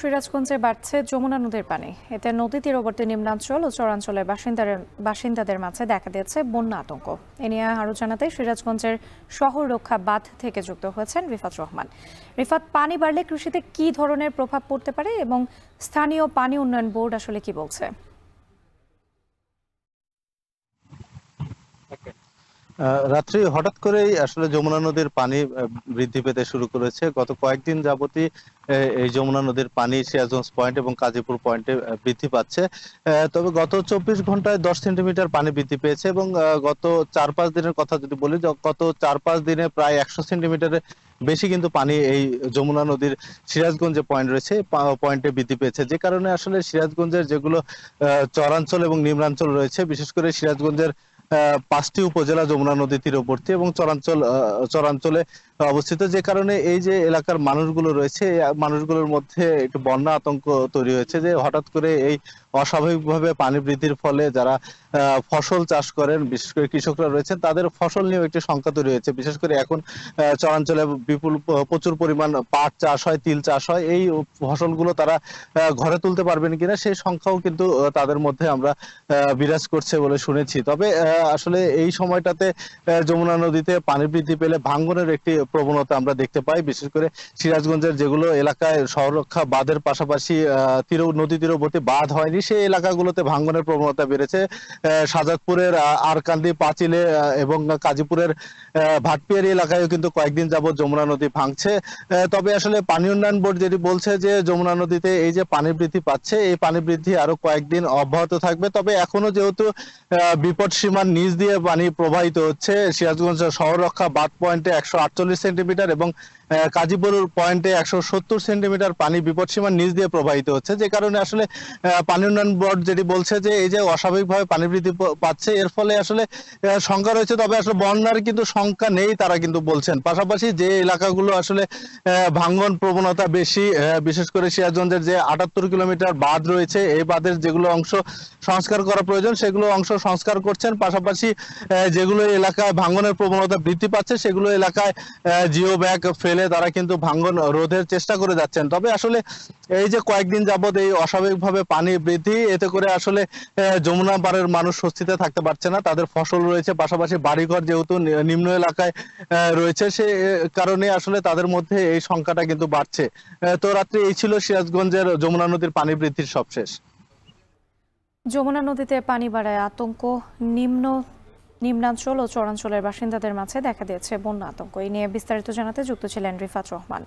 সিরাজগঞ্জে বাড়ছে যমুনা নদীর পানি। এতে নদী তীরবর্তী নিম্নাঞ্চল ও চরাঞ্চলের বাসিন্দাদের মাঝে দেখা দিয়েছে বন্যা আতঙ্ক। এ নিয়ে আরও জানাতে সিরাজগঞ্জের শহর রক্ষা বাঁধ থেকে যুক্ত হয়েছেন রিফাত রহমান। রিফাত, পানি বাড়লে কৃষিতে কি ধরনের প্রভাব পড়তে পারে এবং স্থানীয় পানি উন্নয়ন বোর্ড আসলে কি বলছে? রাত্রি হঠাৎ করেই আসলে যমুনা নদীর পানি বৃদ্ধি পেতে শুরু করেছে। গত কয়েকদিন যাবতই এই যমুনা নদীর পানি সিরাজগঞ্জ পয়েন্ট এবং কাজীপুর পয়েন্টে বৃদ্ধি পাচ্ছে। তবে গত 24 ঘন্টায় 10 সেন্টিমিটার পানি বৃদ্ধি পেয়েছে এবং গত 4-5 দিনের কথা যদি বলি, গত 4-5 দিনে প্রায় 100 সেন্টিমিটারের বেশি কিন্তু পানি এই যমুনা নদীর সিরাজগঞ্জে পয়েন্ট রয়েছে পয়েন্টে বৃদ্ধি পেয়েছে, যে কারণে আসলে সিরাজগঞ্জের যেগুলো চরাঞ্চল এবং নিম্নাঞ্চল রয়েছে, বিশেষ করে সিরাজগঞ্জের 5টি উপজেলা যমুনা নদী তীরবর্তী এবং চরাঞ্চলে অবস্থিত, যে কারণে এই যে এলাকার মানুষগুলো রয়েছে, এই মানুষগুলোর মধ্যে একটু বন্যা আতঙ্ক তৈরি হয়েছে যে হঠাৎ করে এই অস্বাভাবিকভাবে পানি বৃদ্ধির ফলে যারা ফসল চাষ করেন, বিশেষ করে কৃষকরা রয়েছেন, তাদের ফসল নিয়েও একটি শঙ্কা তৈরি হয়েছে। বিশেষ করে এখন চরাঞ্চলে প্রচুর পরিমাণ পাট চাষ হয়, তিল চাষ হয়, এই ফসলগুলো তারা ঘরে তুলতে পারবেন কিনা সেই সংখ্যাও কিন্তু তাদের মধ্যে আমরা বিরাজ করছে বলে শুনেছি। তবে আসলে এই সময়টাতে যমুনা নদীতে পানি বৃদ্ধি পেলে ভাঙ্গনের একটি প্রবণতা আমরা দেখতে পাই। বিশেষ করে সিরাজগঞ্জের যেগুলো এলাকায় শহররক্ষা বাঁধের পাশাপাশি নদী তীরবর্তী বাঁধ হয়নি, সেই এলাকাগুলোতে ভাঙ্গনের প্রবণতা বেড়েছে। শাহজাদপুরের আরকান্দি, পাঁচিলে এবং কাজীপুরের ভাটপিয়ারি এলাকায়ও কিন্তু কয়েকদিন যাবত যমুনা নদী ভাঙছে। তবে আসলে পানি উন্নয়ন বোর্ড যেটি বলছে যে যমুনা নদীতে এই যে পানি বৃদ্ধি পাচ্ছে, এই পানি বৃদ্ধি আরো কয়েকদিন অব্যাহত থাকবে। তবে এখনো যেহেতু বিপদ সীমার নিচ দিয়ে পানি প্রবাহিত হচ্ছে, সিরাজগঞ্জ শহর রক্ষা বাঁধ পয়েন্টে 148 সেন্টিমিটার এবং কাজীপুর পয়েন্টে 170 সেন্টিমিটার পানি বিপদসীমার নিচ দিয়ে প্রবাহিত হচ্ছে, যে কারণে আসলে পানি উন্নয়ন বোর্ড যেটি বলছে যে এই যে অস্বাভাবিকভাবে পানি বৃদ্ধি পাচ্ছে, এর ফলে আসলে শঙ্কা রয়েছে। তবে আসলে বন্যার কিন্তু শঙ্কা নেই তারা কিন্তু বলছেন। পাশাপাশি যে এলাকাগুলো আসলে ভাঙ্গন প্রবণতা বেশি, বিশেষ করে সিরাজগঞ্জের যে 78 কিলোমিটার বাঁধ রয়েছে, এই বাঁধের যেগুলো অংশ সংস্কার করা প্রয়োজন সেগুলো অংশ সংস্কার করছেন। পাশাপাশি যেগুলো এলাকায় ভাঙ্গনের প্রবণতা বৃদ্ধি পাচ্ছে, সেগুলো এলাকায় জিও ব্যাগ ফেলে তারা কিন্তু ভাঙ্গন রোধের চেষ্টা করে যাচ্ছেন। তবে আসলে এই যে কয়েকদিন যাবত এই অস্বাভাবিকভাবে পানি বৃদ্ধি, এতে করে আসলে যমুনা পাড়ের মানুষ স্বস্তিতে থাকতে পারছে না। তাদের ফসল রয়েছে, পাশাপাশি বাড়িঘর যেহেতু নিম্ন এলাকায় রয়েছে, সে কারণে আসলে তাদের মধ্যে এই সংখ্যাটা কিন্তু বাড়ছে। তো রাত্রে এই ছিল সিরাজগঞ্জের যমুনা নদীর পানি বৃদ্ধির সবশেষ। যমুনা নদীতে পানি বাড়ায় আতঙ্ক, নিম্নাঞ্চল ও চরাঞ্চলের বাসিন্দাদের মাঝে দেখা দিয়েছে বন্যা আতঙ্ক। এই নিয়ে বিস্তারিত জানাতে যুক্ত ছিলেন রিফাত রহমান।